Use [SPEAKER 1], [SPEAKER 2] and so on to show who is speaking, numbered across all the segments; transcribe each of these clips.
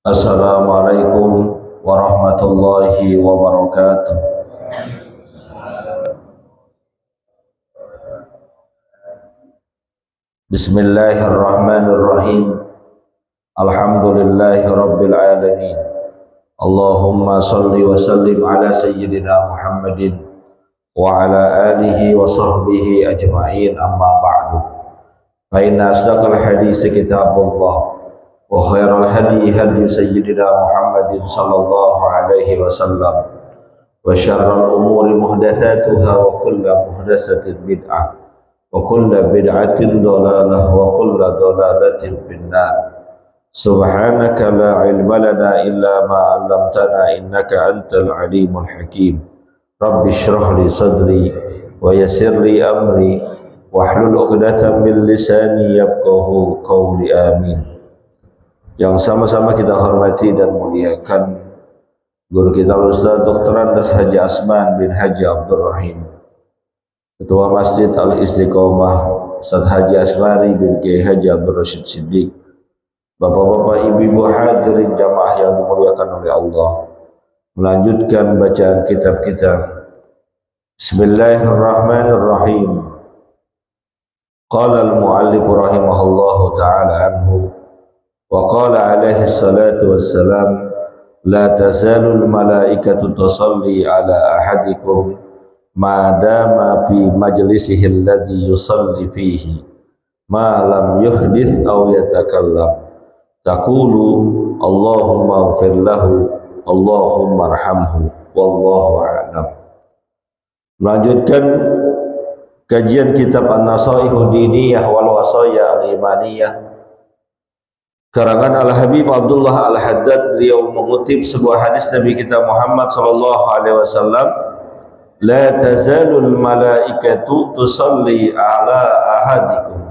[SPEAKER 1] Assalamualaikum warahmatullahi wabarakatuh. Bismillahirrahmanirrahim. Alhamdulillahi rabbil alamin. Allahumma salli wa sallim ala sayyidina Muhammadin wa ala alihi wa sahbihi ajma'in, amma ba'du. Fa inna asdaqal hadits kitabullah wa khairal hadi hadi sayyidina Muhammadin sallallahu alaihi wasallam wa syarral umuri muhdatsatuha wa kullu muhdatsatin bid'ah wa kullu bid'atin dhalalah wa kullu dhalalatin finnar. Subhanaka la ilma lana illa ma 'allamtana innaka antal alimul hakim. Rabbi shrah li sadri wa yassir li amri wahlul 'uqdatam min lisani yafqahu qawli. Amin. Yang sama-sama kita hormati dan muliakan guru kita Ustaz Dr. Andes Haji Asman bin Haji Abdul Rahim, Ketua Masjid Al-Istiqomah Ustaz Haji Asmari bin Kiai Haji Abdul Rashid Siddiq, Bapak-bapak, ibu-ibu hadirin jamaah yang dimuliakan oleh Allah. Melanjutkan bacaan kitab kita. Bismillahirrahmanirrahim. Qala al-muallif rahimahullahu ta'ala anhu wa qala alaihi salatu wassalam, la tazalul malaikatu tusalli ala ahadikum ma dama fi majlisihi alladhi yusalli fihi ma lam yuhdith aw yatakallam taqulu Allahumma ighfir lahu Allahumma arhamhu wallahu a'lam. Melanjutkan kajian kitab An-Nasaihu Diniyah wal Wasaya Al-Imaniyah karangan Al-Habib Abdullah Al-Haddad. Beliau mengutip sebuah hadis Nabi kita Muhammad sallallahu alaihi wasallam, la tazalul malaikatu tusalli ala ahadikum,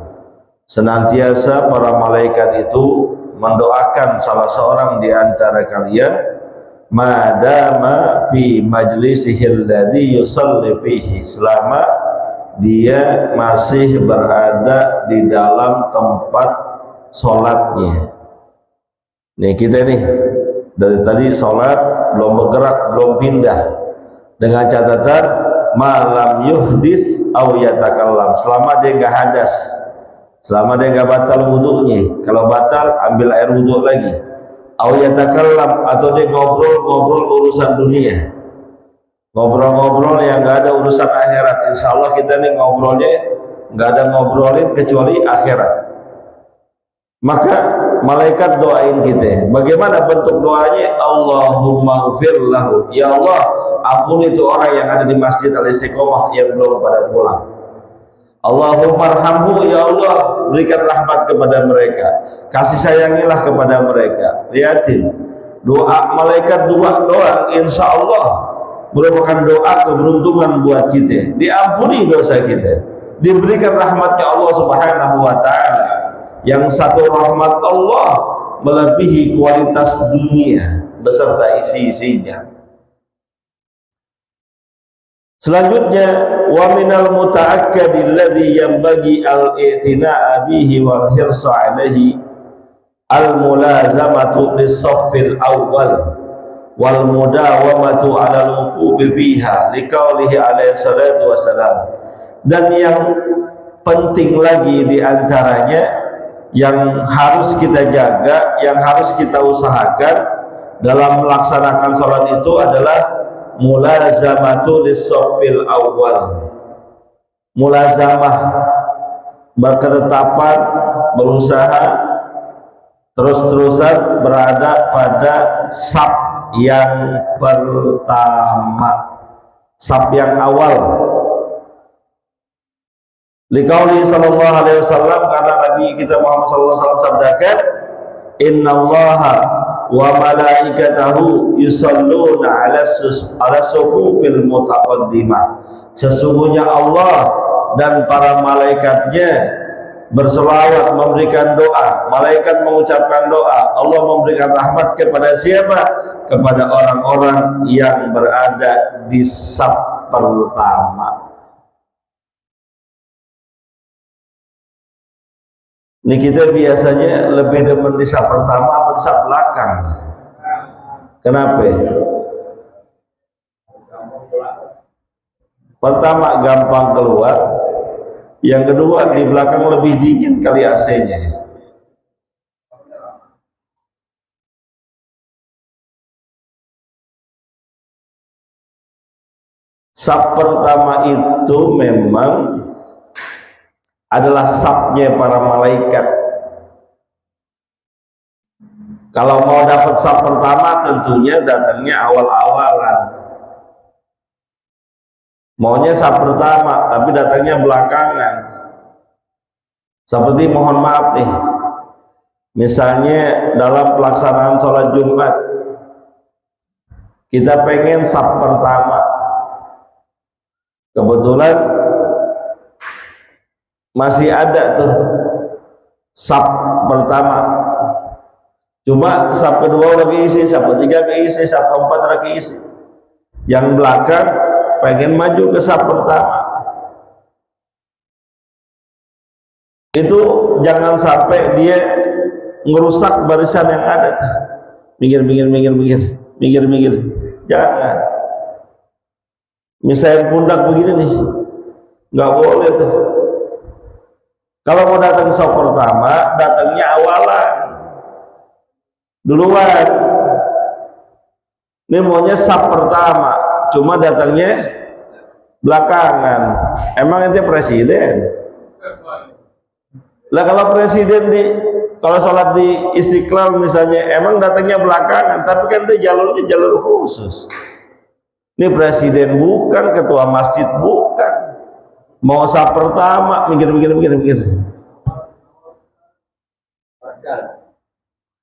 [SPEAKER 1] senantiasa para malaikat itu mendoakan salah seorang di antara kalian madama fi majlisihi alladhi yusalli fihi, selama dia masih berada di dalam tempat sholatnya. Nih kita nih dari tadi sholat belum bergerak, belum pindah, dengan catatan malam yuhdis aw yatakallam, selama dia enggak hadas, selama dia enggak batal wudunya. Kalau batal ambil air wudu lagi. Aw yatakallam, atau dia ngobrol urusan dunia, ngobrol yang enggak ada urusan akhirat. Insya Allah kita nih ngobrolnya enggak ada ngobrolin kecuali akhirat. Maka malaikat doain kita. Bagaimana bentuk doanya? Allahumma ighfir lahu, ya Allah ampuni itu orang yang ada di Masjid Al-Istiqomah yang belum pada pulang. Allahumma arhamhu, ya Allah berikan rahmat kepada mereka, kasih sayangilah kepada mereka. Lihatin doa malaikat doang, insya Allah merupakan doa keberuntungan buat kita, diampuni dosa kita, diberikan rahmatnya Allah subhanahu wa ta'ala. Yang satu rahmat Allah melebihi kualitas dunia beserta isi-isinya. Selanjutnya, wa minal muta'akkadi alladhi yanbaghi al-i'tina'a bihi wal hirsa 'alaihi al-mulazamatu lis-saffil awwal wal mudawamatu 'ala al-wuqufi biha liqaulihi alaihi salatu wassalam. Dan yang penting lagi di antaranya yang harus kita jaga, yang harus kita usahakan dalam melaksanakan sholat itu adalah mulazamatu lis-saffil awwal. Mulazamah, berketetapan, berusaha terus-terusan berada pada saf yang pertama, saf yang awal. Liqauli sallallahu alaihi wasallam, karena Nabi kita Muhammad sallallahu alaihi wasallam sabdakan, innallaha wa malaikatahu yusalluna ala sufufil mutaqaddimah, sesungguhnya Allah dan para malaikatnya berselawat, memberikan doa. Malaikat mengucapkan doa, Allah memberikan rahmat kepada siapa? Kepada orang-orang yang berada di saf pertama. Ini kita biasanya lebih demen di saf pertama apa di saf belakang? Kenapa? Pertama gampang keluar, yang kedua di belakang lebih dingin kali AC-nya. Saf pertama itu memang adalah safnya para malaikat. Kalau mau dapat saf pertama tentunya datangnya awal-awalan. Maunya saf pertama tapi datangnya belakangan. Seperti mohon maaf nih, misalnya dalam pelaksanaan sholat Jumat kita pengen saf pertama, kebetulan masih ada tuh saf pertama, cuma saf kedua lagi isi, saf ketiga keisi, saf keempat lagi isi, yang belakang pengen maju ke saf pertama. Itu jangan sampai dia ngerusak barisan yang ada tuh. Minggir, jangan. Misalnya pundak begini nih, nggak boleh tuh. Kalau mau datang saf pertama, datangnya awalan, duluan. Ini maunya saf pertama, cuma datangnya belakangan. Emang ente presiden? Lah kalau presiden kalau sholat di Istiqlal misalnya, emang datangnya belakangan, tapi kan itu jalurnya jalur khusus. Ini presiden bukan, ketua masjid bukan. Mau saf pertama, mikir.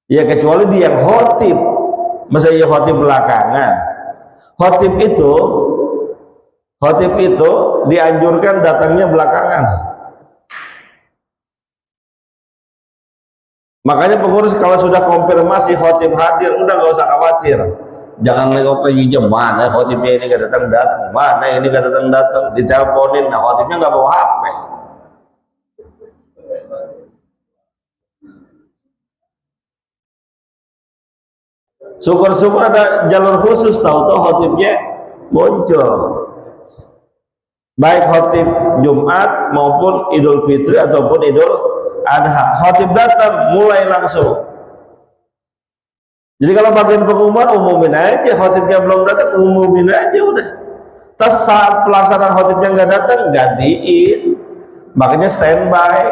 [SPEAKER 1] Ya kecuali dia yang khotib, masa ya khotib belakangan. Khotib itu dianjurkan datangnya belakangan. Makanya pengurus kalau sudah konfirmasi khotib hadir, udah nggak usah khawatir. Jangan nengok lagi jam mana khotibnya ini gak datang, mana ini gak datang, diteleponin. Nah khotibnya nggak bawa HP. Syukur-syukur ada jalur khusus, tahu-tahu khotibnya muncul. Baik khotib Jumat maupun Idul Fitri ataupun Idul Adha, khotib datang mulai langsung. Jadi kalau bagian pengumuman umumin aja, khotibnya belum datang umumin aja udah. Terus saat pelaksanaan khotibnya nggak datang, gantiin. Makanya standby.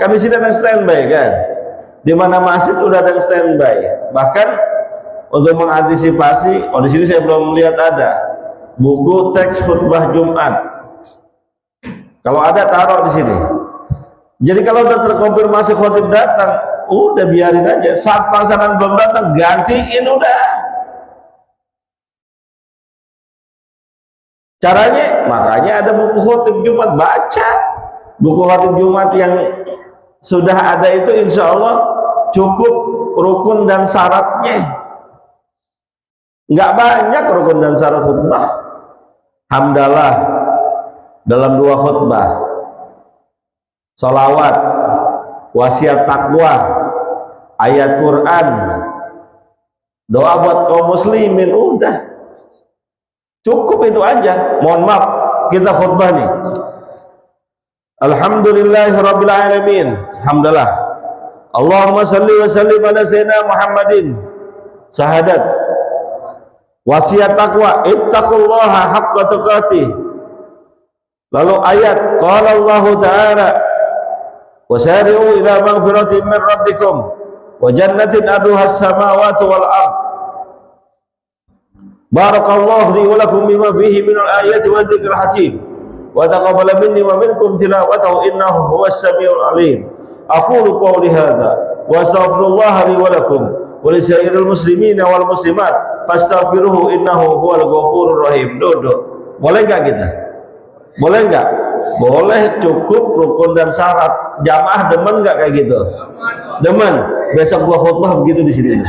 [SPEAKER 1] Kan di sini ada standby kan. Di mana masjid udah ada standby. Bahkan untuk mengantisipasi, di sini saya belum melihat ada buku teks khutbah Jumat. Kalau ada taruh di sini. Jadi kalau udah terkonfirmasi khotib datang, udah biarin aja. Saat pelaksanaan belum datang, gantiin udah. Caranya, makanya ada buku khotib Jumat, baca. Buku khotib Jumat yang sudah ada itu insya Allah cukup rukun dan syaratnya. Nggak banyak rukun dan syarat khutbah. Hamdalah dalam 2 khutbah, sholawat, wasiat takwa, ayat Quran, doa buat kaum muslimin, udah cukup itu aja. Mohon maaf, kita khutbah nih, alhamdulillahirabbil alamin, hamdalah, Allahumma salli wa sallim ala sayyidina Muhammadin, syahadat, wasiat takwa, ittaqullaha haqqa tuqatih. Lalu ayat qala Allah Ta'ala wasari'u ila maghfiratin min rabbikum wa jannatin arduha as-samawati wal ard. Barakallahu li wa lakum bima fihi minal ayati wa dzikril hakim wa taqabbala minni wa minkum tilawatahu innahu huwas samiul alim. Aqulu qawli hadza wa astaghfirullah li wa lakum wa li sa'iril muslimina wal muslimat fastaghfiruhu innahu huwal ghafurur rahim. Duduk. Boleh enggak kita? Boleh enggak? Boleh, cukup rukun dan syarat. Jamaah demen enggak kayak gitu? Demen. Besok gua khutbah begitu di sini.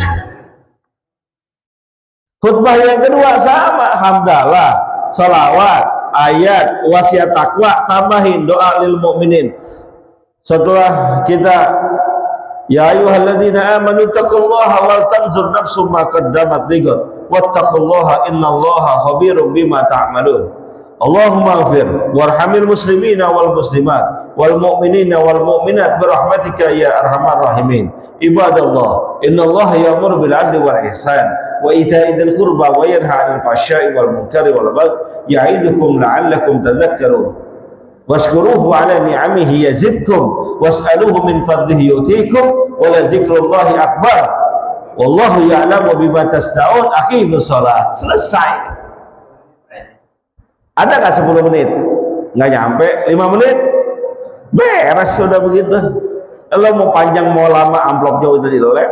[SPEAKER 1] Khutbah yang kedua sama, hamdalah, salawat, ayat, wasiat takwa, tambahin doa lil mukminin. Setelah kita Ya ayyuhalladzina amanu taqullaha wal tanzur nafsum ma qaddamat lighad wattaqullaha innallaha khabirum bima ta'malun. Allahumma ighfir warhamil muslimina wal muslimat wal mu'minina wal mu'minat birahmatika ya arhamar rahimin. Ibadallah, innallaha ya'muru bil 'adli wal ihsan wa ita'i dzil qurba wa yanha 'anil fahsya'i wal munkari wal baghi ya'idukum la'allakum tadhakkarun. Washkuruhu 'ala ni'amihi yazidkum was'aluhu min fadlihi yu'tikum wa la dzikrullahi akbar. Wallahu ya'lamu bima tasna'un. Aqimus shalah. Selesai. Ada nggak 10 menit? Nggak nyampe 5 menit, beres sudah begitu. Lo mau panjang mau lama, amplopnya udah dilem.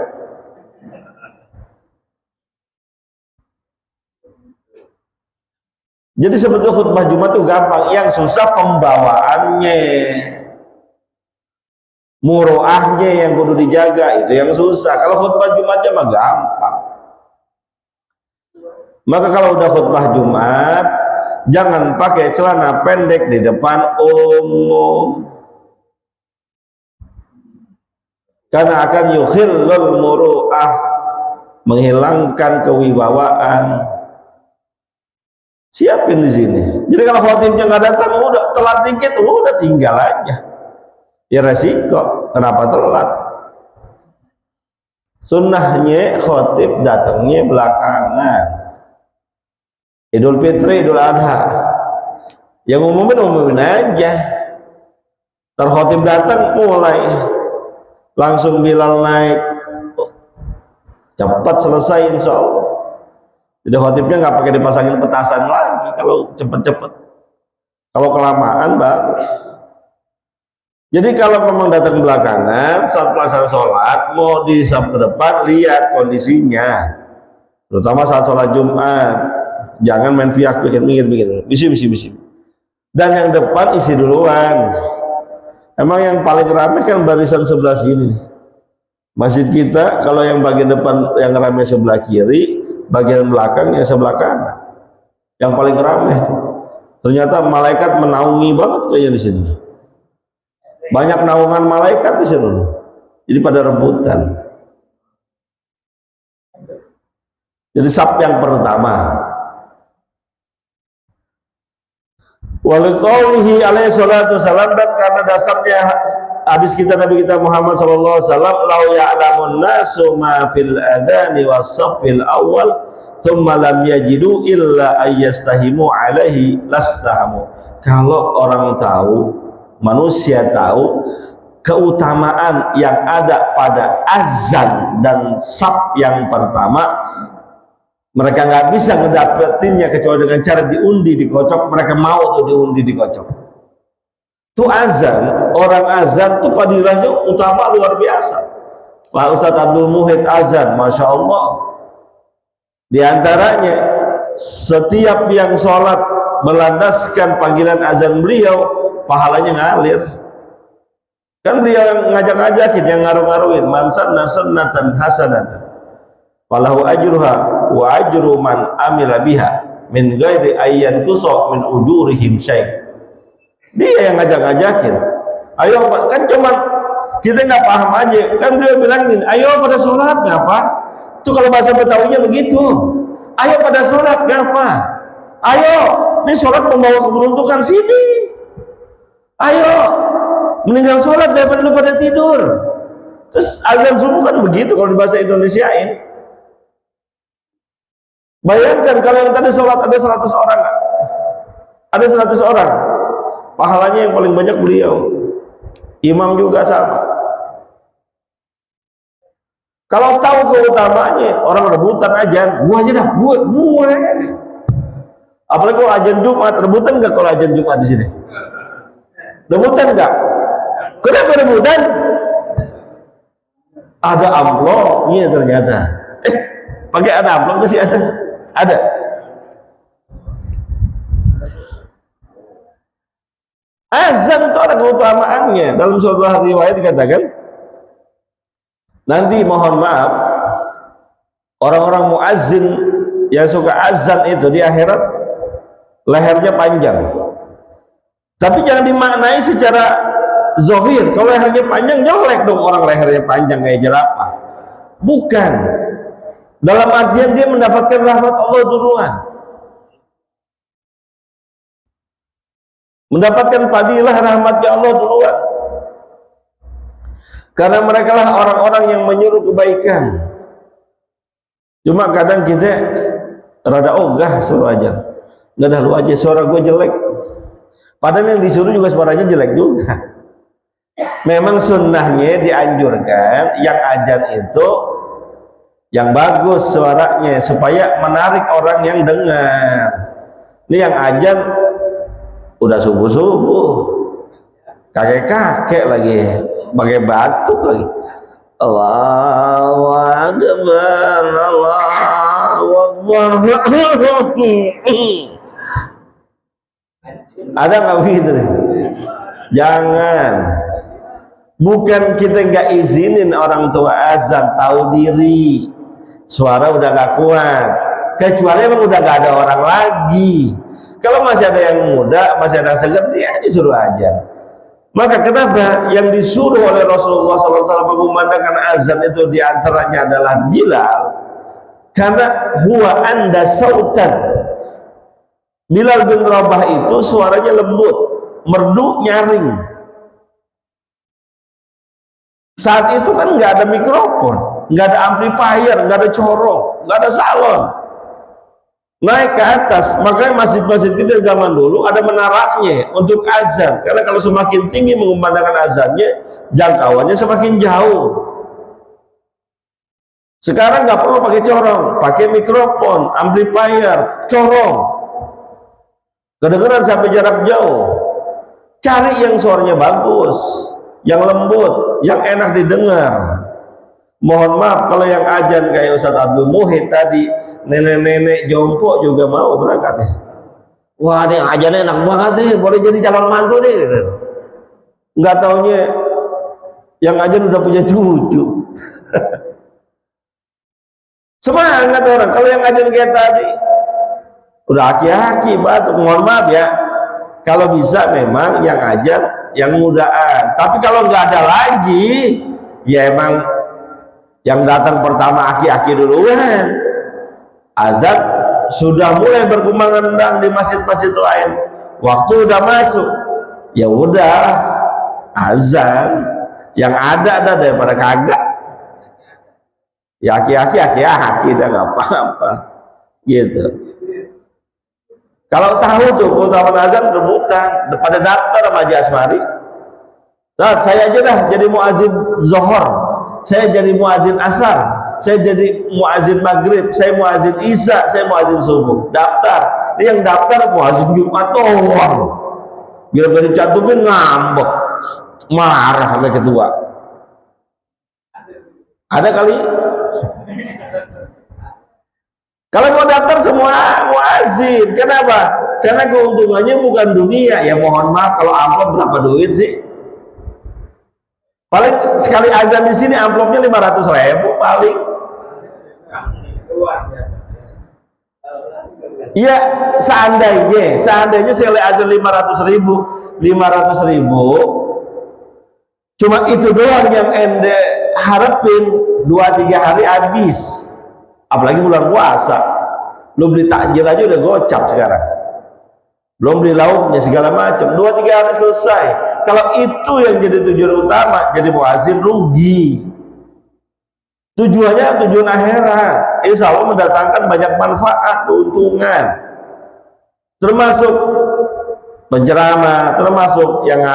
[SPEAKER 1] Jadi sebetulnya khutbah Jumat itu gampang, yang susah pembawaannya, muroahnya yang kudu dijaga, itu yang susah. Kalau khutbah Jumatnya mah gampang. Maka kalau udah khutbah Jumat, jangan pakai celana pendek di depan umum, karena akan yukhillul muru'ah, menghilangkan kewibawaan. Siapin di sini. Jadi kalau khotibnya nggak datang, udah telat dikit, udah tinggal aja. Ya resiko. Kenapa telat? Sunnahnya khotib datangnya belakangan. Idul Fitri, Idul Adha, yang umumin aja. Terkhotib datang mulai langsung Bilal naik, cepat selesai insya Allah. Jadi khotibnya nggak pakai dipasangin petasan lagi kalau cepet-cepet. Kalau kelamaan baru. Jadi kalau memang datang belakangan saat pelaksanaan sholat, mau disab ke depan, lihat kondisinya, terutama saat sholat Jumat. Jangan main pihak mikir bisi. Dan yang depan isi duluan. Emang yang paling ramai kan barisan sebelah sini nih. Masjid kita kalau yang bagian depan yang ramai sebelah kiri, bagian belakang yang sebelah kanan. Yang paling ramai. Ternyata malaikat menaungi banget kayaknya di sini. Banyak naungan malaikat di sini. Jadi pada rebutan. Jadi saf yang pertama. Waliqaulihi alaihi salatu wasalam, dan karena dasarnya hadis kita Nabi kita Muhammad sallallahu alaihi wasallam, lau ya'lamun nasu ma fil adani was saffil awal thumma lam yajidu illa ayyastahimu alaihi lastahamu. Kalau orang tahu, manusia tahu keutamaan yang ada pada azan dan saf yang pertama, mereka nggak bisa ngedapetinnya kecuali dengan cara diundi, dikocok. Mereka mau tuh diundi, dikocok. Tuh azan, orang azan tuh fadilahnya utama luar biasa. Pak Ustadz Abdul Muhid azan, masya Allah. Di antaranya setiap yang sholat melandaskan panggilan azan beliau, pahalanya ngalir. Kan beliau yang ngajak-ngajakin, yang ngaruh-ngaruhin, man sanna sunnatan hasanatan falahu ajruha wa ajru man amila biha min ghairi ayyan kusa min ujurihim syai'. Dia yang ngajak-ngajakin. Ayo, kan cuman kita nggak paham aja. Kan beliau bilang ini, ayo pada sholat, ngapa? Itu kalau bahasa Betawinya begitu. Ayo pada sholat, ngapa? Ayo, ini sholat membawa keberuntungan, sini. Ayo, meninggal sholat daripada lu pada tidur. Terus azan subuh kan begitu kalau di bahasa Indonesiain. Bayangkan kalau yang tadi sholat ada 100 orang, ada 100 orang, pahalanya yang paling banyak beliau. Imam juga sama. Kalau tahu keutamaannya, orang rebutan ajan, gua aja dah, gue. Apalagi kalau ajan Jumat, rebutan nggak kalau ajan Jumat di sini? Rebutan nggak? Kenapa rebutan? Ada amplopnya ternyata. Pakai ada amplop nggak sih azan? Ada. Azan itu ada keutamaannya. Dalam sebuah riwayat dikatakan, nanti mohon maaf, orang-orang muazzin yang suka azan itu di akhirat lehernya panjang. Tapi jangan dimaknai secara zohir. Kalau lehernya panjang jelek dong orang lehernya panjang kayak jerapah. Bukan. Dalam artian dia mendapatkan rahmat Allah duluan. Mendapatkan padilah rahmatnya Allah duluan. Karena mereka lah orang-orang yang menyuruh kebaikan. Cuma kadang kita rada ogah suruh aja. Nggak dah lu aja, suara gue jelek. Padahal yang disuruh juga suaranya jelek juga. Memang sunnahnya dianjurkan yang ajan itu yang bagus suaranya supaya menarik orang yang dengar. Ini yang ajan udah subuh-subuh, kakek-kakek lagi pakai batuk lagi. Allahu Akbar, Allahu Akbar. Ada nggak begitu nih? Jangan. Bukan kita nggak izinin orang tua azan, tahu diri, suara udah nggak kuat. Kecuali emang udah nggak ada orang lagi. Kalau masih ada yang muda, masih ada yang segar, dia disuruh azan. Maka kenapa yang disuruh oleh Rasulullah SAW mengumandangkan azan itu diantaranya adalah Bilal? Karena huwa anda sautan. Bilal bin Rabah itu suaranya lembut, merdu, nyaring. Saat itu kan nggak ada mikrofon, nggak ada amplifier, nggak ada corong, nggak ada salon. Naik ke atas, makanya masjid-masjid kita zaman dulu ada menaranya untuk azan. Karena kalau semakin tinggi mengumandangkan azannya, jangkauannya semakin jauh. Sekarang nggak perlu pakai corong, pakai mikrofon, amplifier, corong. Kedengeran sampai jarak jauh. Cari yang suaranya bagus, yang lembut, yang enak didengar. Mohon maaf kalau yang ajan kayak Ustadz Abdul Muhid tadi, nenek-nenek jompo juga mau berangkat ya. Wah, ini ajannya enak banget nih, boleh jadi calon mantu nih. Nggak taunya yang ajan udah punya cucu. Semangat orang. Kalau yang ajan kayak tadi udah aki-aki batuk, mohon maaf ya. Kalau bisa memang yang ajan yang mudaan. Tapi kalau nggak ada lagi, ya emang yang datang pertama aki-aki duluan. Azan sudah mulai berkumandang di masjid-masjid lain. Waktu udah masuk, ya udah azan. Yang ada daripada kagak. Ya aki-aki dah nggak apa-apa. Gitu. Kalau tahu tuh keutamaan azan rebutan pada daftar sama Haji Asmari. Saat saya aja dah jadi muazin zuhur, saya jadi muazin asar, saya jadi muazin maghrib, saya muazin isya, saya muazin subuh. Daftar. Ini yang daftar muazin Jumat doang. Bila gak dicantumin ngambek, marah sama ketua. Ada kali? Kalau mau daftar semua muazin, kenapa? Karena keuntungannya bukan dunia. Ya mohon maaf kalau amplop berapa duit sih? Paling sekali azan di sini amplopnya 500.000 paling. Iya, seandainya sekali azan 500.000, cuma itu doang yang ente harapin 2-3 hari habis. Apalagi bulan puasa, lu beli takjil aja udah gocap sekarang, belum beli lauknya segala macam. 2-3 hari selesai. Kalau itu yang jadi tujuan utama, jadi muazin rugi. Tujuannya tujuan akhirat, insya Allah mendatangkan banyak manfaat, keuntungan, termasuk penceramah, termasuk yang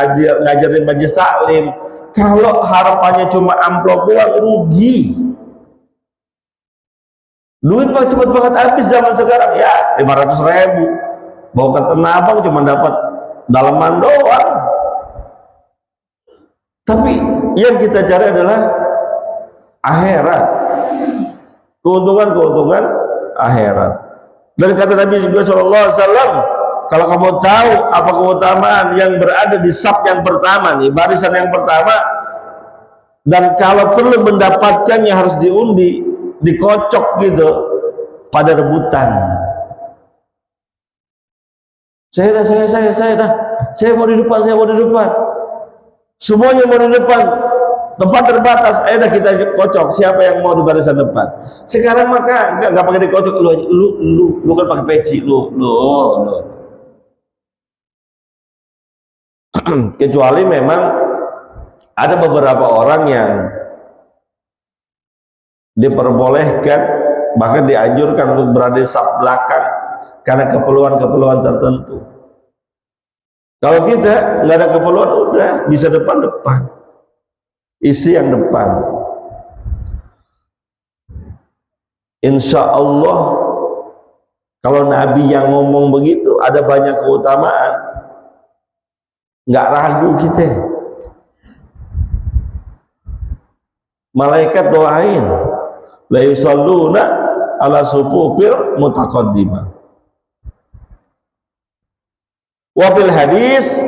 [SPEAKER 1] ngajarin majlis taklim. Kalau harapannya cuma amplop doang, rugi. Duit mah cepet banget habis zaman sekarang ya. 500.000 bawa ke Tanah Abang cuma dapat dalaman doang. Tapi yang kita cari adalah akhirat, keuntungan akhirat. Dan kata Nabi juga SAW, kalau kamu tahu apa keutamaan yang berada di saf yang pertama nih, barisan yang pertama, dan kalau perlu mendapatkannya harus diundi, dikocok gitu pada rebutan. Saya mau di depan. semuanya mau di depan, tempat terbatas, dah kita kocok siapa yang mau di barisan depan. Sekarang maka nggak pakai dikocok, lu kan pakai peci, lu. Kecuali memang ada beberapa orang yang diperbolehkan bahkan dianjurkan untuk berada di saf belakang karena keperluan-keperluan tertentu. Kalau kita nggak ada keperluan, udah bisa depan-depan, isi yang depan. Insya Allah kalau Nabi yang ngomong begitu ada banyak keutamaan, nggak ragu kita. Malaikat doain, la yusalluna ala sufufil mutaqaddimah. Wabil hadis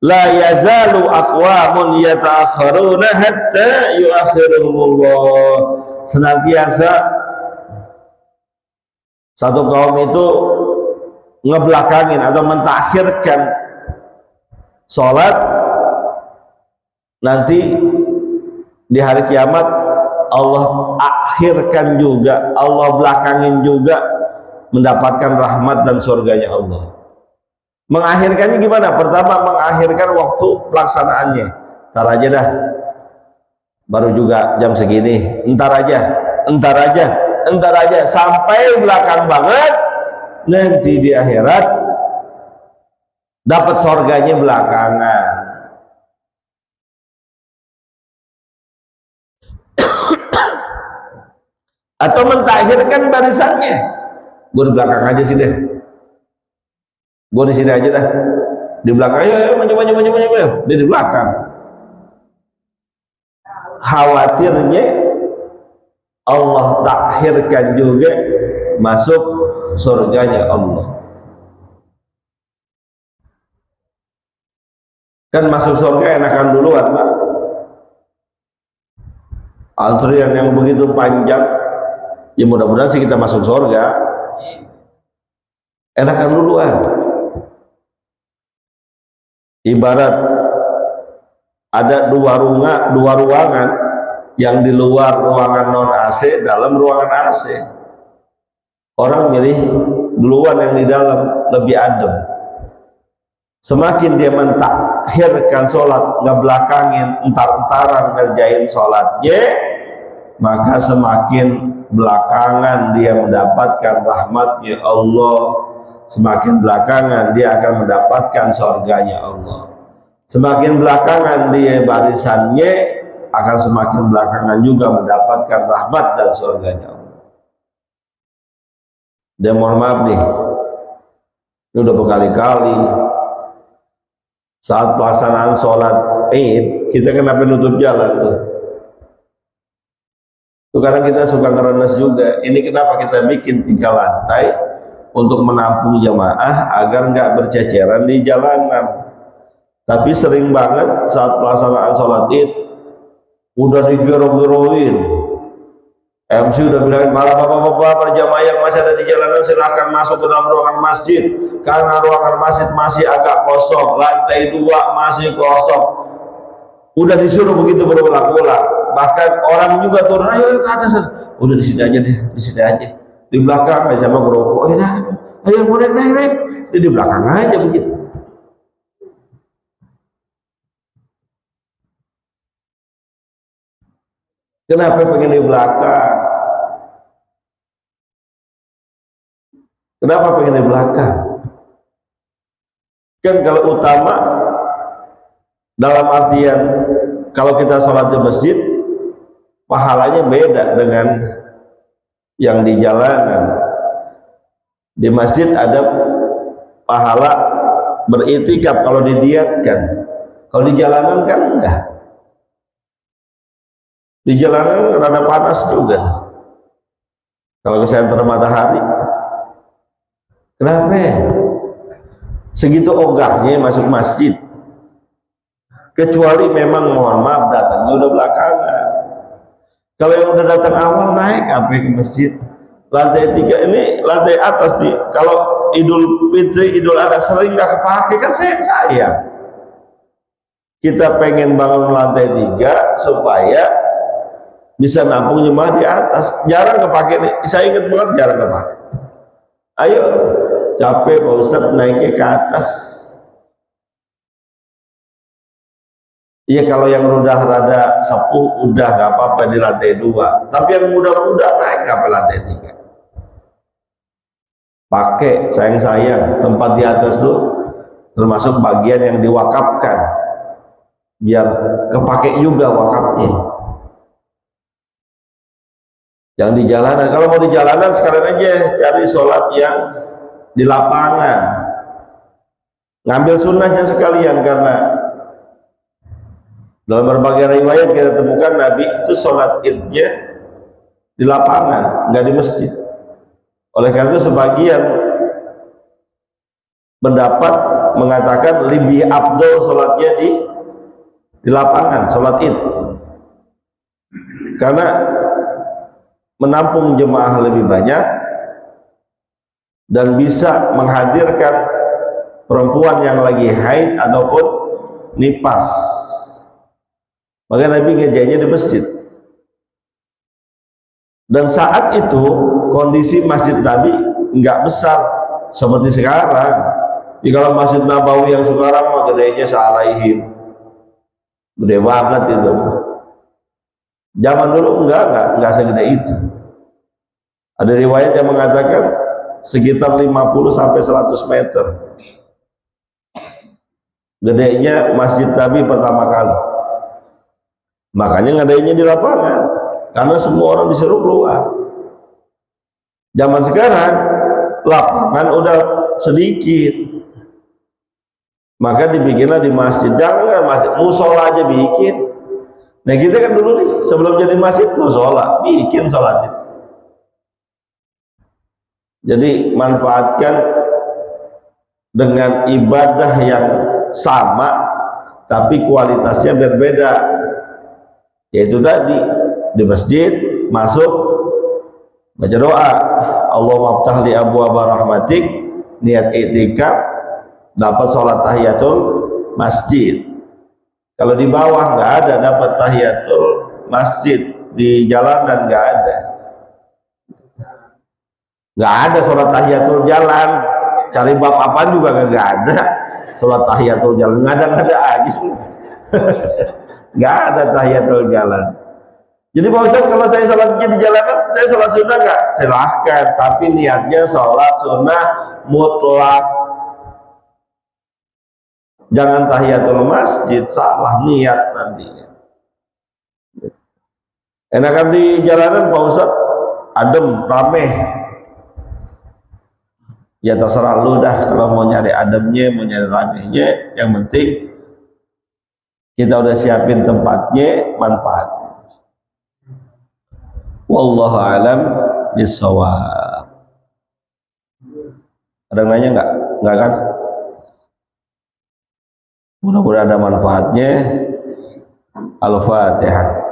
[SPEAKER 1] la yazalu aqwamun yata'akharuna hatta yuakhiruhumullah. Senantiasa satu kaum itu ngebelakangin atau mentakhirkan sholat, nanti di hari kiamat Allah akhirkan juga, Allah belakangin juga mendapatkan rahmat dan surganya Allah. Mengakhirkannya gimana? Pertama, mengakhirkan waktu pelaksanaannya. Ntar aja dah, baru juga jam segini, entar aja, sampai belakang banget. Nanti di akhirat dapat surganya belakangan. Atau mentakhirkan barisannya, gue di belakang aja sih deh, gue di sini aja dah, di belakang, ayo maju, dia di belakang. Khawatirnya Allah takhirkan juga masuk surganya Allah. Kan masuk surga enakan duluan, Pak. Antrian yang begitu panjang, ya mudah-mudahan sih kita masuk surga, enakan duluan. Ibarat ada dua ruangan, yang di luar ruangan non AC, dalam ruangan AC. Orang milih duluan yang di dalam, lebih adem. Semakin dia mentakhirkan sholat, ngebelakangin, entar-entaran ngerjain sholatnya, maka semakin belakangan dia mendapatkan rahmatnya Allah, semakin belakangan dia akan mendapatkan surganya Allah. Semakin belakangan dia barisannya, akan semakin belakangan juga mendapatkan rahmat dan surganya Allah. Dan mohon maaf nih, ini udah berkali-kali saat pelaksanaan sholat Id, kita kenapa nutup jalan tuh? Kadang kita suka ngerenes juga. Ini kenapa kita bikin 3 lantai untuk menampung jamaah agar nggak berceceran di jalanan. Tapi sering banget saat pelaksanaan sholat Id udah digero-geroin, MC udah bilang, para bapak-bapak, para jamaah yang masih ada di jalanan silahkan masuk ke dalam ruangan masjid, karena ruangan masjid masih agak kosong, lantai 2 masih kosong. Udah disuruh begitu berulang-ulang. Bahkan orang juga turun, ayo ke atas, udah di sini aja deh, di sini aja, di belakang aja sama ngerokok, ayo naik, di belakang aja begitu. Kenapa pengen di belakang? Kenapa pengen di belakang? Kan kalau utama dalam artian kalau kita sholat di masjid pahalanya beda dengan yang di jalanan. Di masjid ada pahala beritikaf kalau didiatkan. Kalau di jalanan kan enggak. Di jalanan rada panas juga kalau ke senter matahari. Kenapa? Segitu ogahnya masuk masjid. Kecuali memang mohon maaf datangnya udah belakangan. Kalau yang udah datang awal naik sampai ke masjid lantai 3, ini lantai atas di, kalau Idul Fitri, Idul Adha sering nggak kepake kan sayang. kita pengen bangun lantai 3 supaya bisa nampung jemaah di atas. Jarang kepake nih, saya ingat banget jarang kepake. Ayo, capek Pak Ustadz naiknya ke atas. Iya, kalau yang udah rada sepuh udah gak apa-apa di lantai 2, tapi yang muda-muda naik ke lantai 3. Pakai sayang-sayang tempat di atas tuh termasuk bagian yang diwakafkan biar kepake juga wakafnya. Jangan di jalanan. Kalau mau di jalanan sekalian aja cari sholat yang di lapangan, ngambil sunnahnya sekalian, karena dalam berbagai riwayat kita temukan Nabi itu sholat idnya di lapangan, nggak di masjid. Oleh karena itu sebagian pendapat mengatakan lebih afdol sholatnya di lapangan, sholat id, karena menampung jemaah lebih banyak dan bisa menghadirkan perempuan yang lagi haid ataupun nifas. Maka Nabi ngejainya di masjid. Dan saat itu kondisi masjid Nabi nggak besar seperti sekarang. Jadi kalau Masjid Nabawi yang sekarang mah gedenya sealaihim, gede banget itu. Zaman dulu enggak segede itu. Ada riwayat yang mengatakan sekitar 50 sampai 100 meter. Gedenya Masjid Nabi pertama kali. Makanya ngadainnya di lapangan, karena semua orang disuruh keluar. Zaman sekarang lapangan udah sedikit, maka dibikinlah di masjid. Jangan masjid, musola aja bikin. Nah kita kan dulu nih sebelum jadi masjid musola bikin sholat itu. Jadi manfaatkan dengan ibadah yang sama tapi kualitasnya berbeda. Yaitu tadi di masjid masuk baca doa, Allahumma aftah li abwaaba rahmatik, niat i'tikaf, dapat sholat tahiyatul masjid. Kalau di bawah nggak ada dapat tahiyatul masjid, di jalanan nggak ada sholat tahiyatul jalan, cari bab apaan juga nggak ada sholat tahiyatul jalan, nggak ada aja. Nggak ada tahiyatul jalan. Jadi Pak Ustadz, kalau saya sholatnya di jalanan, saya sholat sunnah nggak? Silahkan, tapi niatnya sholat sunnah mutlak. Jangan tahiyatul masjid, salah niat nantinya. Enakan di jalanan Pak Ustadz, adem, rame. Ya terserah lu dah, kalau mau nyari ademnya, mau nyari ramenya, yang penting kita udah siapin tempatnya, manfaatnya. Wallahu alam bisawab. Ada yang nanya nggak? Nggak kan? Mudah-mudahan ada manfaatnya. Al-Fatihah.